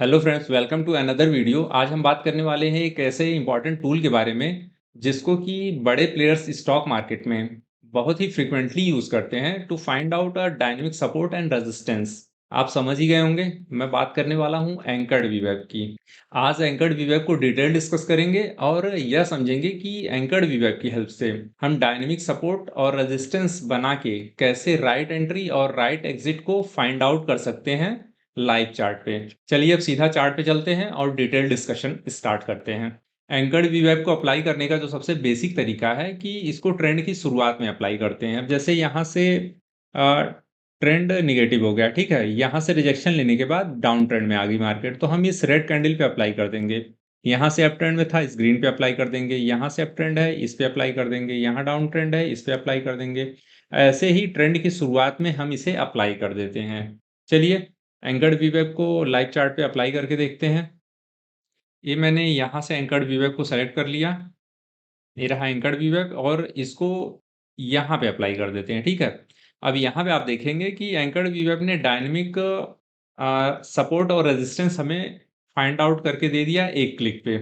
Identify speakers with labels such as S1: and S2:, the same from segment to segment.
S1: Hello friends, welcome to another video. आज हम बात करने वाले हैं एक ऐसे इंपॉर्टेंट टूल के बारे में जिसको कि बड़े प्लेयर्स स्टॉक मार्केट में बहुत ही फ्रीक्वेंटली यूज करते हैं to find out a dynamic support and resistance. आप समझ ही गए होंगे, मैं बात करने वाला हूं एंकर्ड वीवेब की। आज एंकर्ड वीवेब को डिटेल डिस्कस करेंगे और यह समझेंगे कि एंकर्ड वीवेब की हेल्प से हम डायनेमिक सपोर्ट और रेजिस्टेंस बना के कैसे राइट एंट्री और राइट एग्जिट को फाइंड आउट कर सकते हैं लाइव चार्ट पे। चलिए अब सीधा चार्ट पे चलते हैं और डिटेल डिस्कशन स्टार्ट करते हैं। एंकर्ड वीवेब को अप्लाई करने का जो सबसे बेसिक तरीका है कि इसको ट्रेंड की शुरुआत में अप्लाई करते हैं। अब जैसे यहाँ से ट्रेंड निगेटिव हो गया, ठीक है, यहाँ से रिजेक्शन लेने के बाद डाउन ट्रेंड में आ गई मार्केट, तो हम इस रेड कैंडल पे अप्लाई कर देंगे। यहाँ से अप ट्रेंड में था, इस ग्रीन पे अप्लाई कर देंगे। यहाँ से अप ट्रेंड है, इस पे अप्लाई कर देंगे। यहाँ डाउन ट्रेंड है, इस पे अप्लाई कर देंगे। ऐसे ही ट्रेंड की शुरुआत में हम इसे अप्लाई कर देते हैं। चलिए एंकर्ड वीवेब को लाइव चार्ट पे अप्लाई करके देखते हैं। ये मैंने यहाँ से एंकर्ड वीवेब को सेलेक्ट कर लिया। ये रहा एंकर्ड वीवेब और इसको यहाँ पे अप्लाई कर देते हैं, ठीक है। अब यहाँ पे आप देखेंगे कि एंकर्ड वीवेब ने डायनेमिक सपोर्ट और रेजिस्टेंस हमें फाइंड आउट करके दे दिया एक क्लिक पे।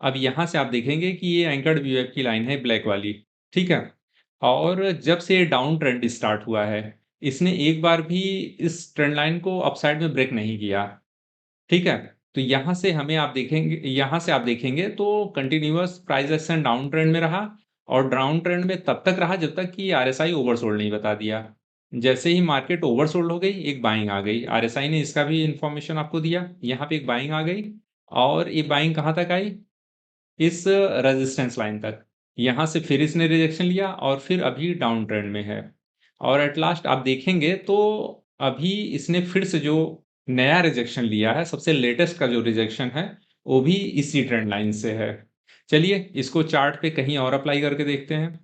S1: अब यहाँ से आप देखेंगे कि ये एंकर्ड वीवेब की लाइन है ब्लैक वाली, ठीक है। और जब से ये डाउन ट्रेंड स्टार्ट हुआ है, इसने एक बार भी इस ट्रेंड लाइन को अपसाइड में ब्रेक नहीं किया, ठीक है। तो यहाँ से आप देखेंगे तो continuous price action down trend में रहा और डाउन ट्रेंड में तब तक रहा जब तक कि आरएसआई ओवरसोल्ड नहीं बता दिया। जैसे ही मार्केट ओवरसोल्ड हो गई, एक बाइंग आ गई। आरएसआई ने इसका भी इंफॉर्मेशन आपको दिया। यहाँ पे एक बाइंग आ गई और ये बाइंग कहाँ तक आई? इस रेजिस्टेंस लाइन तक। यहाँ से फिर इसने रिजेक्शन लिया और फिर अभी डाउन ट्रेंड में है। और एट लास्ट आप देखेंगे तो अभी इसने फिर से जो नया रिजेक्शन लिया है, सबसे लेटेस्ट का जो रिजेक्शन है, वो भी इसी ट्रेंड लाइन से है। चलिए इसको चार्ट पे कहीं और अप्लाई करके देखते हैं।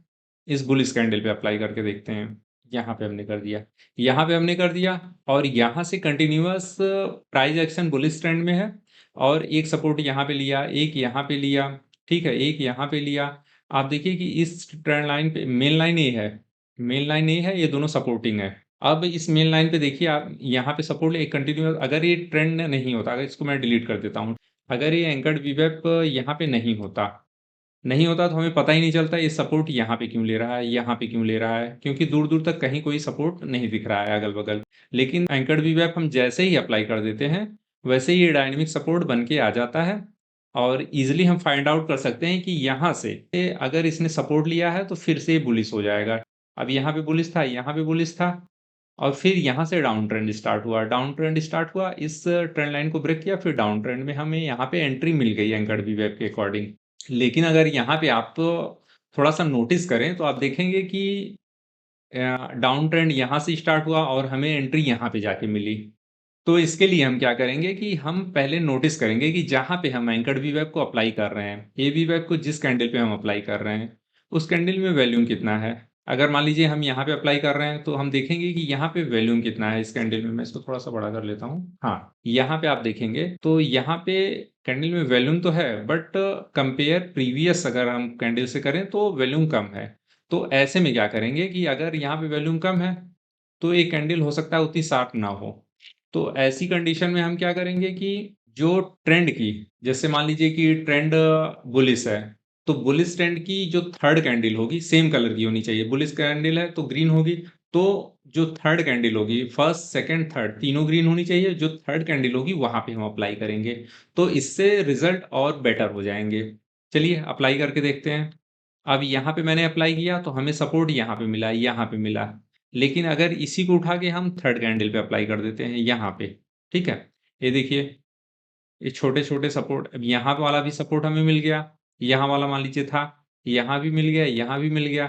S1: इस बुलिश कैंडल पे अप्लाई करके देखते हैं। यहाँ पे हमने कर दिया, यहाँ पे हमने कर दिया और यहाँ से continuous price action bullish trend में है। और एक सपोर्ट यहाँ पे लिया, एक यहाँ पे लिया, ठीक है, एक यहाँ पे लिया। आप देखिए कि इस ट्रेंड लाइन पे मेन लाइन ए है, मेन लाइन ए है, ये दोनों सपोर्टिंग है। अब इस मेन लाइन पे देखिए आप, यहाँ पे सपोर्ट एक कंटिन्यूअस, अगर ये ट्रेंड नहीं होता, अगर इसको मैं डिलीट कर देता हूँ, अगर ये एंकर्ड वीवेब यहाँ पे नहीं होता तो हमें पता ही नहीं चलता ये सपोर्ट यहाँ पे क्यों ले रहा है, यहाँ पे क्यों ले रहा है, क्योंकि दूर दूर तक कहीं कोई सपोर्ट नहीं दिख रहा है अगल बगल। लेकिन एंकर्ड वीवेब हम जैसे ही अप्लाई कर देते हैं, वैसे ही ये डायनेमिक सपोर्ट बन के आ जाता है और इजिली हम फाइंड आउट कर सकते हैं कि यहाँ से अगर इसने सपोर्ट लिया है तो फिर से बुलिश हो जाएगा। अब यहाँ पे बुलिश था, यहाँ पे बुलिश था और फिर यहाँ से डाउन ट्रेंड स्टार्ट हुआ, डाउन ट्रेंड स्टार्ट हुआ, इस ट्रेंड लाइन को ब्रेक किया, फिर डाउन ट्रेंड में हमें यहाँ पे एंट्री मिल गई एंकर्ड वीवेब के अकॉर्डिंग। लेकिन अगर यहाँ पे आप थोड़ा सा नोटिस करें तो आप देखेंगे कि डाउन ट्रेंड यहाँ से स्टार्ट हुआ और हमें एंट्री यहाँ पे जाके मिली। तो इसके लिए हम क्या करेंगे कि हम पहले नोटिस करेंगे कि जहाँ पे हम एंकर्ड वीवेब को अप्लाई कर रहे हैं, ए वीवेब को जिस कैंडल पे हम अप्लाई कर रहे हैं, उस कैंडल में वॉल्यूम कितना है। अगर मान लीजिए हम यहाँ पे अप्लाई कर रहे हैं तो हम देखेंगे कि यहाँ पे वॉल्यूम कितना है इस कैंडल में। मैं इसको थोड़ा सा बड़ा कर लेता हूँ। हाँ, यहाँ पे आप देखेंगे तो यहाँ पे कैंडल में वॉल्यूम तो है, बट कंपेयर प्रीवियस अगर हम कैंडल से करें तो वॉल्यूम कम है। तो ऐसे में क्या करेंगे कि अगर यहाँ पे वॉल्यूम कम है तो एक कैंडल हो सकता है उतनी शार्प ना हो। तो ऐसी कंडीशन में हम क्या करेंगे कि जो ट्रेंड की, जैसे मान लीजिए कि ट्रेंड बुलिश है, तो बुलिश ट्रेंड की जो थर्ड कैंडल होगी सेम कलर की होनी चाहिए। बुलिश कैंडल है तो ग्रीन होगी, तो जो थर्ड कैंडल होगी, फर्स्ट सेकंड थर्ड तीनों ग्रीन होनी चाहिए। जो थर्ड कैंडल होगी वहां पे हम अप्लाई करेंगे, तो इससे रिजल्ट और बेटर हो जाएंगे। चलिए अप्लाई करके देखते हैं। अब यहाँ पे मैंने अप्लाई किया तो हमें सपोर्ट यहाँ पे मिला, यहाँ पे मिला। लेकिन अगर इसी को उठा के हम थर्ड कैंडल पे अप्लाई कर देते हैं यहाँ पे, ठीक है, ये देखिए, ये छोटे छोटे सपोर्ट, अब यहाँ वाला भी सपोर्ट हमें मिल गया, यहाँ वाला मान लीजिए था, यहाँ भी मिल गया, यहाँ भी मिल गया।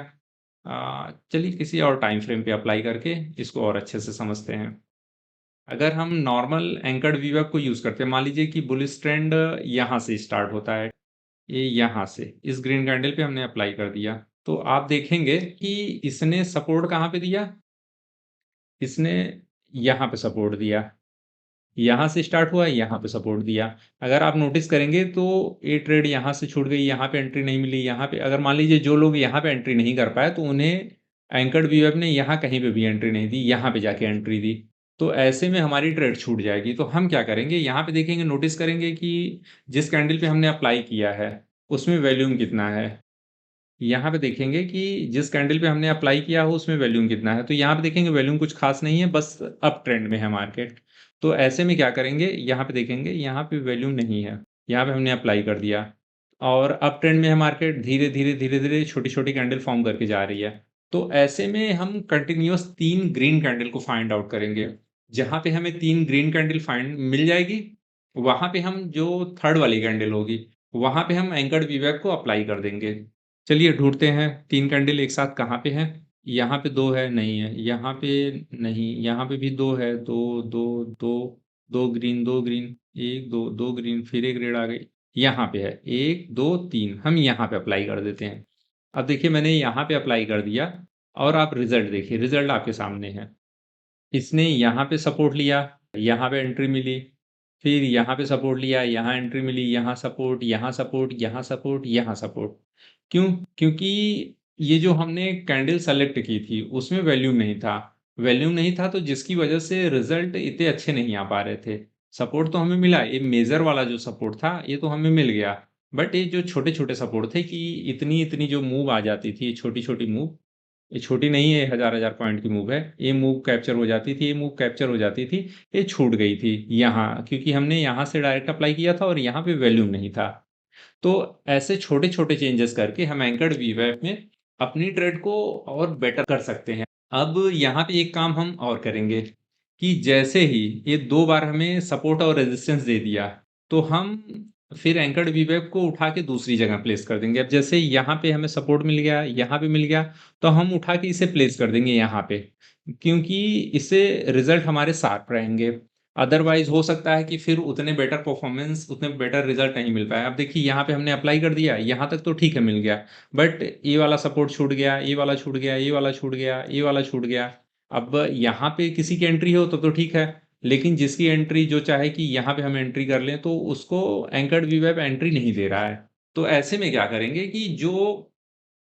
S1: चलिए किसी और टाइम फ्रेम पे अप्लाई करके इसको और अच्छे से समझते हैं। अगर हम नॉर्मल एंकर्ड वीवेब को यूज करते हैं, मान लीजिए कि बुलिश ट्रेंड यहाँ से स्टार्ट होता है, ये यहाँ से इस ग्रीन कैंडल पे हमने अप्लाई कर दिया, तो आप देखेंगे कि इसने सपोर्ट कहाँ पे दिया, इसने यहाँ पे सपोर्ट दिया, यहाँ से स्टार्ट हुआ, यहाँ पे सपोर्ट दिया। अगर आप नोटिस करेंगे तो ये ट्रेड यहाँ से छूट गई, यहाँ पे एंट्री नहीं मिली। यहाँ पे अगर मान लीजिए जो लोग यहाँ पे एंट्री नहीं कर पाए तो उन्हें एंकर्ड वीवेब ने यहाँ कहीं पे भी एंट्री नहीं दी, यहाँ पे जाके एंट्री दी। तो ऐसे में हमारी ट्रेड छूट जाएगी। तो हम क्या करेंगे, यहाँ पे देखेंगे, नोटिस करेंगे कि जिस कैंडल पे हमने अप्लाई किया है, उसमें वॉल्यूम कितना है। यहाँ पे देखेंगे कि जिस कैंडल पे हमने अप्लाई किया हो उसमें वॉल्यूम कितना है। तो यहाँ पे देखेंगे वॉल्यूम कुछ खास नहीं है, बस अप ट्रेंड में है मार्केट। तो ऐसे में क्या करेंगे, यहाँ पे देखेंगे, यहाँ पे वॉल्यूम नहीं है। यहाँ पे हमने अप्लाई कर दिया और अप ट्रेंड में है मार्केट, धीरे-धीरे, धीरे-धीरे छोटी-छोटी कैंडल फॉर्म करके जा रही है। तो ऐसे में हम कंटीन्यूअस 3 ग्रीन कैंडल को फाइंड आउट करेंगे। जहाँ पे हमें 3 ग्रीन कैंडल फाइंड मिल जाएगी, वहाँ पे हम जो थर्ड वाली कैंडल होगी, वहाँ पे हम एंकर्ड वीवैप को अप्लाई कर देंगे। चलिए ढूँढते हैं 3 कैंडल एक साथ कहाँ पे हैं। यहाँ पे 2 है, नहीं है। यहाँ पे नहीं, यहाँ पे भी 2 है, 2, 2, 2, 2 ग्रीन, 2 ग्रीन, 1, 2, 2 ग्रीन, फिर एक रेड आ गई। यहाँ पे है 1, 2, 3, हम यहाँ पे अप्लाई कर देते हैं। अब देखिए मैंने यहाँ पे अप्लाई कर दिया और आप रिज़ल्ट देखिए, रिज़ल्ट आपके सामने है। इसने यहाँ पे सपोर्ट लिया, यहाँ पे एंट्री मिली, फिर यहाँ पे सपोर्ट लिया, यहाँ एंट्री मिली, यहाँ सपोर्ट, यहाँ सपोर्ट, यहाँ सपोर्ट, यहाँ सपोर्ट। क्यों? क्योंकि ये जो हमने कैंडल सेलेक्ट की थी, उसमें वॉल्यूम नहीं था। वॉल्यूम नहीं था तो जिसकी वजह से रिज़ल्ट इतने अच्छे नहीं आ पा रहे थे। सपोर्ट तो हमें मिला, ये मेजर वाला जो सपोर्ट था, ये तो हमें मिल गया। बट ये जो छोटे-छोटे सपोर्ट थे कि इतनी-इतनी जो मूव आ जाती थी, छोटी-छोटी मूव, ये छोटी नहीं है, हज़ार-हज़ार पॉइंट की मूव है। ये मूव कैप्चर हो जाती थी, ये मूव कैप्चर हो जाती थी, ये छूट गई थी यहाँ, क्योंकि हमने यहाँ से डायरेक्ट अप्लाई किया था और यहाँ पे वॉल्यूम नहीं था। तो ऐसे छोटे-छोटे चेंजेस करके हम एंकर्ड वीवैप में अपनी ट्रेड को और बेटर कर सकते हैं। अब यहाँ पे एक काम हम और करेंगे कि जैसे ही ये 2 बार हमें सपोर्ट और रेजिस्टेंस दे दिया, तो हम फिर एंकर्ड वीवैप को उठा के दूसरी जगह प्लेस कर देंगे। अब जैसे यहाँ पे हमें सपोर्ट मिल गया, यहाँ पे मिल गया, तो हम उठा के इसे प्लेस कर देंगे यहाँ पे, क्योंकि इससे रिज़ल्ट हमारे साथ रहेंगे। अदरवाइज़ हो सकता है कि फिर उतने बेटर परफ़ॉर्मेंस, उतने बेटर रिज़ल्ट नहीं मिल पाए। अब देखिए यहाँ पे हमने अप्लाई कर दिया, यहाँ तक तो ठीक है मिल गया, बट ये वाला सपोर्ट छूट गया, ये वाला छूट गया, ये वाला छूट गया, ये वाला छूट गया। अब यहाँ पे किसी की एंट्री हो तो ठीक है, लेकिन जिसकी एंट्री जो चाहे कि यहाँ पे हम एंट्री कर लें, तो उसको एंकर्ड वीवैप एंट्री नहीं दे रहा है। तो ऐसे में क्या करेंगे कि जो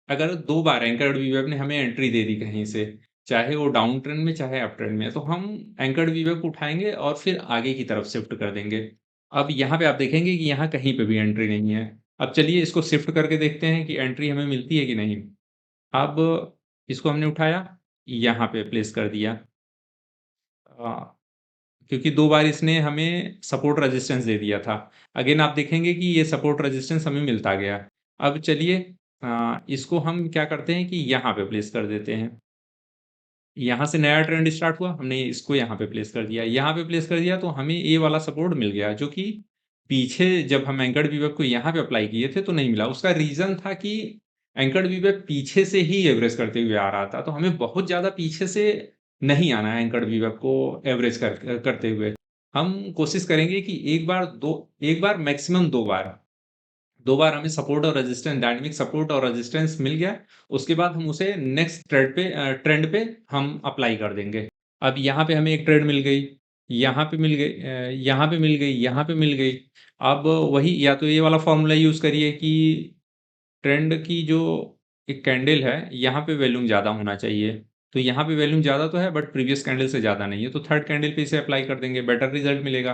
S1: अगर 2 बार एंकर्ड वीवैप ने हमें एंट्री दे दी कहीं से, चाहे वो डाउन ट्रेंड में, चाहे अप ट्रेंड में, तो हम एंकर्ड वीवैप को उठाएँगे और फिर आगे की तरफ शिफ्ट कर देंगे। अब यहाँ पे आप देखेंगे कि यहाँ कहीं पे भी एंट्री नहीं है। अब चलिए इसको शिफ्ट करके देखते हैं कि एंट्री हमें मिलती है कि नहीं। अब इसको हमने उठाया, यहाँ पे प्लेस कर दिया। अ, क्योंकि 2 बार इसने हमें सपोर्ट रेजिस्टेंस दे दिया था। अगेन आप देखेंगे कि ये सपोर्ट रेजिस्टेंस हमें मिलता गया। अब चलिए इसको हम क्या करते हैं कि यहाँ पे प्लेस कर देते हैं। यहाँ से नया ट्रेंड स्टार्ट हुआ, हमने इसको यहाँ पे प्लेस कर दिया। यहाँ पे प्लेस कर दिया तो हमें ये वाला सपोर्ट मिल गया, जो कि पीछे जब हम एंकर्ड वीवैप को यहाँ पे अप्लाई किए थे तो नहीं मिला। उसका रीज़न था कि एंकर्ड वीवैप पीछे से ही एवरेज करते हुए आ रहा था, तो हमें बहुत ज़्यादा पीछे से नहीं आना है एंकर्ड वीवैप को एवरेज करते हुए। हम कोशिश करेंगे कि 1 बार मैक्सिमम 2 बार 2 बार हमें सपोर्ट और रेजिस्टेंस, डायनामिक सपोर्ट और रेजिस्टेंस मिल गया, उसके बाद हम उसे नेक्स्ट ट्रेंड पे हम अप्लाई कर देंगे। अब यहाँ पे हमें एक ट्रेंड मिल गई, यहाँ पे मिल गई, यहाँ पे मिल गई, यहाँ पे मिल गई। अब वही या तो ये वाला फ़ॉर्मूला यूज़ करिए कि ट्रेंड की जो एक कैंडल है, यहाँ पे वॉल्यूम ज़्यादा होना चाहिए। तो यहाँ पे वॉल्यूम ज़्यादा तो है बट प्रीवियस कैंडल से ज़्यादा नहीं है, तो थर्ड कैंडल पे इसे अप्लाई कर देंगे, बेटर रिज़ल्ट मिलेगा।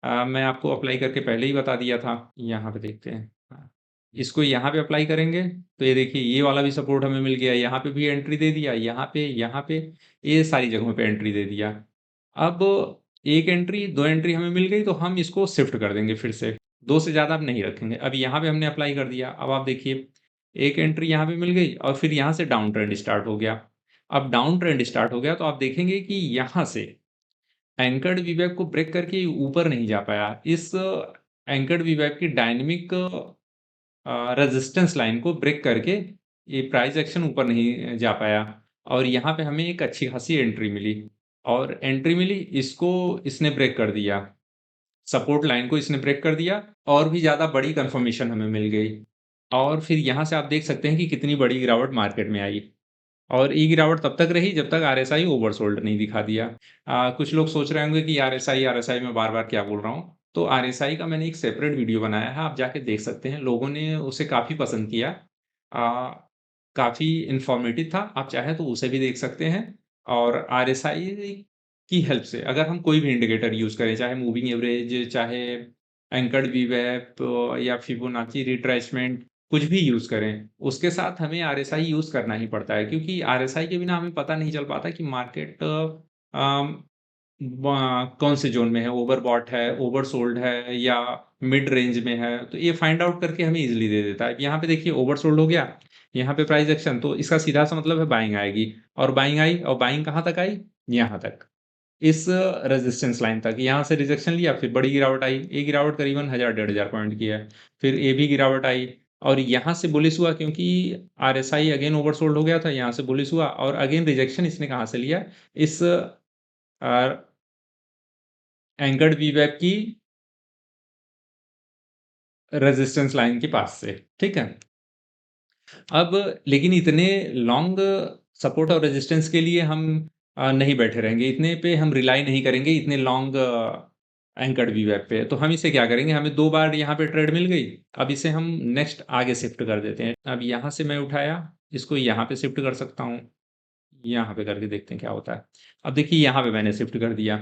S1: मैं आपको अप्लाई करके पहले ही बता दिया था। यहाँ पे देखते हैं। हाँ, इसको यहाँ पे अप्लाई करेंगे, तो ये देखिए ये वाला भी सपोर्ट हमें मिल गया, यहाँ पे भी एंट्री दे दिया, यहाँ पे, ये सारी जगहों पे एंट्री दे दिया। अब 1 एंट्री, 2 एंट्री हमें मिल गई तो हम इसको शिफ्ट कर देंगे फिर से, 2 से ज़्यादा अब नहीं रखेंगे। अब यहाँ पे हमने अप्लाई कर दिया, अब आप देखिए 1 एंट्री यहाँ पे मिल गई और फिर यहाँ से डाउन ट्रेंड स्टार्ट हो गया। अब डाउन ट्रेंड स्टार्ट हो गया तो आप देखेंगे कि यहाँ से एंकर्ड वीवैप को ब्रेक करके ऊपर नहीं जा पाया। इस एंकर्ड वीवैप की डायनामिक रेजिस्टेंस लाइन को ब्रेक करके ये प्राइस एक्शन ऊपर नहीं जा पाया और यहाँ पे हमें एक अच्छी खासी एंट्री मिली और एंट्री मिली, इसको इसने ब्रेक कर दिया। सपोर्ट लाइन को इसने ब्रेक कर दिया और भी ज़्यादा बड़ी कन्फर्मेशन हमें मिल गई और फिर यहाँ से आप देख सकते हैं कि कितनी बड़ी गिरावट मार्केट में आई। और ये गिरावट तब तक रही जब तक आरएसआई ओवरसोल्ड नहीं दिखा दिया। कुछ लोग सोच रहे होंगे कि आरएसआई, आरएसआई मैं बार-बार क्या बोल रहा हूँ। तो आरएसआई का मैंने एक सेपरेट वीडियो बनाया है, आप जाके देख सकते हैं। लोगों ने उसे काफ़ी पसंद किया। काफ़ी इन्फॉर्मेटिव था, आप चाहें तो उसे भी देख सकते हैं। और आरएसआई की हेल्प से अगर हम कोई भी इंडिकेटर यूज़ करें, चाहे मूविंग एवरेज, चाहे एंकर्ड वीवैप या फिबोनाची रिट्रेसमेंट, कुछ भी यूज़ करें, उसके साथ हमें आरएसआई यूज़ करना ही पड़ता है क्योंकि आरएसआई के बिना हमें पता नहीं चल पाता कि मार्केट कौन से ज़ोन में है, ओवरबॉट है, ओवरसोल्ड है या मिड रेंज में है, तो ये फाइंड आउट करके हमें ईज़िली दे देता है। यहाँ पे देखिए ओवरसोल्ड हो गया, यहाँ पे प्राइस एक्शन, तो इसका सीधा-सा मतलब है बाइंग आएगी और बाइंग आई और बाइंग कहाँ तक आई? यहाँ तक। इस रेजिस्टेंस लाइन तक, यहाँ से रिजेक्शन लिया, फिर बड़ी गिरावट आई। ये गिरावट करीबन 1000 डेढ़ हज़ार पॉइंट की है। फिर ये भी गिरावट आई और यहाँ से बुलिश हुआ क्योंकि आरएसआई अगेन ओवरसोल्ड हो गया था, यहाँ से बुलिश हुआ और अगेन रिजेक्शन इसने कहाँ से लिया? इस एंकर्ड वीवैप की रेजिस्टेंस लाइन के पास से, ठीक है? अब लेकिन इतने लॉन्ग सपोर्ट और रेजिस्टेंस के लिए हम नहीं बैठे रहेंगे, इतने पे हम रिलाई नहीं करेंगे, इतने लॉन्ग एंकर्ड वीवैप पे। तो हम इसे क्या करेंगे, हमें 2 बार यहाँ पे ट्रेड मिल गई, अब इसे हम नेक्स्ट आगे शिफ्ट कर देते हैं। अब यहाँ से मैं उठाया, इसको यहाँ पे शिफ्ट कर सकता हूँ, यहाँ पे करके देखते हैं क्या होता है। अब देखिए यहाँ पे मैंने शिफ्ट कर दिया,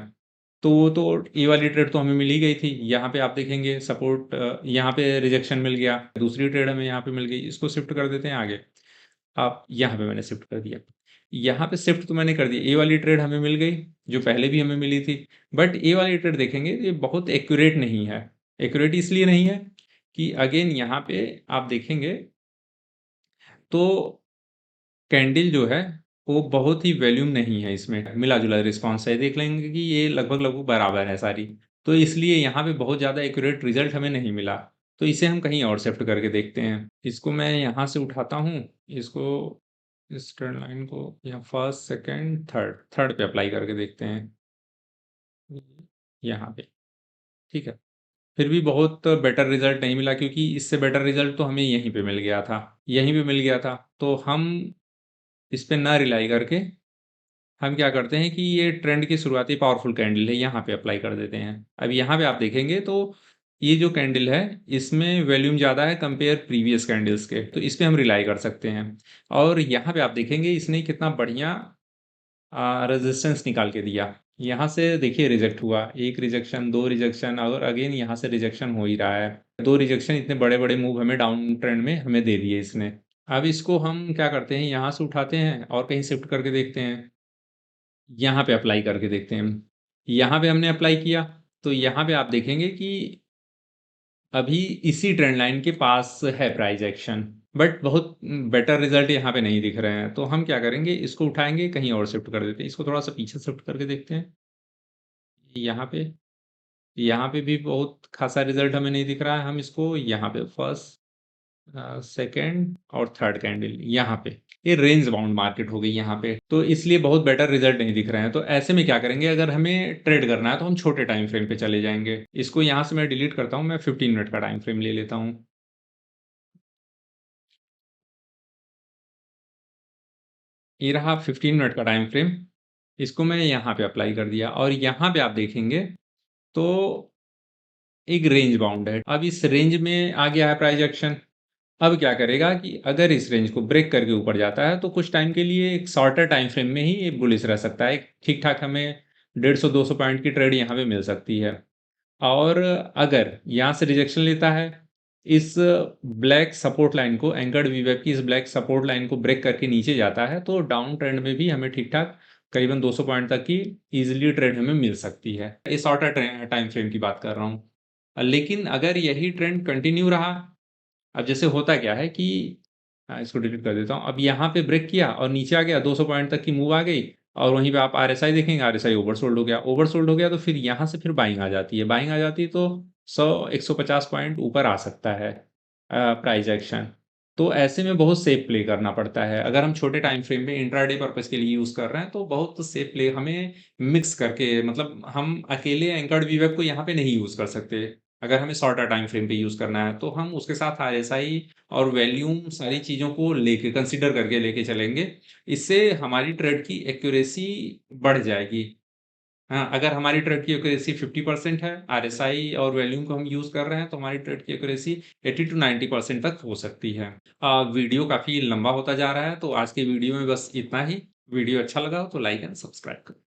S1: तो ये वाली ट्रेड तो हमें मिल ही गई थी। यहाँ पे आप देखेंगे सपोर्ट, यहाँ पे रिजेक्शन मिल गया, दूसरी ट्रेड हमें यहाँ पे मिल गई, इसको शिफ्ट कर देते हैं आगे। अब यहाँ पे मैंने शिफ्ट कर दिया। यहाँ पे शिफ्ट तो मैंने कर दिया, ये वाली ट्रेड हमें मिल गई, जो पहले भी हमें मिली थी। बट ये वाली ट्रेड देखेंगे ये बहुत एक्यूरेट नहीं है। एक्यूरेट इसलिए नहीं है कि अगेन यहाँ पे आप देखेंगे तो कैंडल जो है, वो बहुत ही वॉल्यूम नहीं है इसमें, मिला-जुला रिस्पॉन्स है। देख लेंगे कि ये लगभग-लगभग बराबर है सारी। तो इसलिए यहाँ पे बहुत ज़्यादा एक्यूरेट रिज़ल्ट हमें नहीं मिला। तो इसे हम कहीं और शिफ्ट करके देखते हैं। इसको मैं यहाँ से उठाता हूँ, इसको इस ट्रेंड लाइन को यहाँ फर्स्ट, सेकंड, थर्ड पे अप्लाई करके देखते हैं। यहाँ पे, ठीक है। फिर भी बहुत बेटर रिज़ल्ट नहीं मिला क्योंकि इससे बेटर रिज़ल्ट तो हमें यहीं पे मिल गया था। यहीं पे मिल गया था, तो हम इस पे ना रिलाई करके हम क्या करते हैं कि ये ट्रेंड की शुरुआती पावरफुल कैंडल है, यहाँ पे अप्लाई कर देते हैं। अब यहाँ पे आप देखेंगे तो ये जो कैंडल है, इसमें वॉल्यूम ज़्यादा है कंपेयर प्रीवियस कैंडल्स के, तो इस पे हम रिलाई कर सकते हैं। और यहाँ पे आप देखेंगे इसने कितना बढ़िया रेजिस्टेंस निकाल के दिया। यहाँ से देखिए रिजेक्ट हुआ, 1 रिजेक्शन, 2 रिजेक्शन और अगेन यहाँ से रिजेक्शन हो ही रहा है। 2 रिजेक्शन इतने बड़े-बड़े मूव हमें डाउन ट्रेंड में हमें दे दिए इसने। अब इसको हम क्या करते हैं, यहाँ से उठाते हैं और कहीं शिफ्ट करके देखते हैं। यहाँ पे अप्लाई करके देखते हैं। यहाँ पे हमने अप्लाई किया, तो यहाँ पे आप देखेंगे कि अभी इसी ट्रेंड लाइन के पास है प्राइस एक्शन, बट बहुत बेटर रिज़ल्ट यहाँ पे नहीं दिख रहे हैं। तो हम क्या करेंगे, इसको उठाएँगे, कहीं और शिफ्ट कर देते हैं। इसको थोड़ा-सा पीछे शिफ्ट करके देखते हैं। यहाँ पे भी बहुत ख़ासा रिज़ल्ट हमें नहीं दिख रहा है। हम इसको यहाँ पे फर्स्ट, सेकंड और थर्ड कैंडल यहाँ पे, ये रेंज बाउंड मार्केट हो गई यहाँ पे, तो इसलिए बहुत बेटर रिजल्ट नहीं दिख रहे हैं। तो ऐसे में क्या करेंगे, अगर हमें ट्रेड करना है तो हम छोटे टाइम फ्रेम पे चले जाएंगे। इसको यहाँ से मैं डिलीट करता हूँ, मैं 15 मिनट का टाइम फ्रेम ले लेता हूँ। ये रहा 15 मिनट का टाइम फ्रेम, इसको मैं यहाँ पे अप्लाई कर दिया और यहाँ पे आप देखेंगे तो एक रेंज बाउंड है। अब इस रेंज में आ गया है प्राइस एक्शन। अब क्या करेगा कि अगर इस रेंज को ब्रेक करके ऊपर जाता है, तो कुछ टाइम के लिए एक शॉर्टर टाइम फ्रेम में ही ये बुलिश रह सकता है। ठीक-ठाक हमें 150-200 पॉइंट की ट्रेड यहाँ पे मिल सकती है। और अगर यहाँ से रिजेक्शन लेता है, इस ब्लैक सपोर्ट लाइन को, एंकर्ड वीवैप की इस ब्लैक सपोर्ट लाइन को ब्रेक करके नीचे जाता है, तो डाउन ट्रेंड में भी हमें ठीक-ठाक करीबन 200 पॉइंट तक की ईज़िली ट्रेड हमें मिल सकती है। ये शॉर्टर टाइम फ्रेम की बात कर रहा हूँ। लेकिन अगर यही ट्रेंड कंटिन्यू रहा, अब जैसे होता क्या है कि इसको डिलीट कर देता हूँ। अब यहाँ पे ब्रेक किया और नीचे आ गया, 200 पॉइंट तक की मूव आ गई और वहीं पे आप आरएसआई देखेंगे, आरएसआई ओवरसोल्ड हो गया। ओवरसोल्ड हो गया तो फिर यहाँ से फिर बाइंग आ जाती है। बाइंग आ जाती है तो 100-150 पॉइंट ऊपर आ सकता है प्राइस एक्शन। तो ऐसे में बहुत सेफ प्ले करना पड़ता है। अगर हम छोटे टाइम फ्रेम में इंट्राडे पर्पज़ के लिए यूज़ कर रहे हैं, तो बहुत सेफ प्ले हमें मिक्स करके, मतलब हम अकेले एंकर्ड वीवैप को यहाँ पे नहीं यूज़ कर सकते। अगर हमें शॉर्टर टाइम फ्रेम पे यूज़ करना है, तो हम उसके साथ आरएसआई और वॉल्यूम सारी चीज़ों को लेके कंसीडर करके लेके चलेंगे। इससे हमारी ट्रेड की एक्यूरेसी बढ़ जाएगी। हाँ, अगर हमारी ट्रेड की एक्यूरेसी 50% है, आरएसआई और वॉल्यूम को हम यूज़ कर रहे हैं, तो हमारी ट्रेड की एक्यूरेसी 80 टू 90% तक हो सकती है। वीडियो काफ़ी लंबा होता जा रहा है, तो आज की वीडियो में बस इतना ही। वीडियो अच्छा लगा हो तो लाइक एंड सब्सक्राइब करें।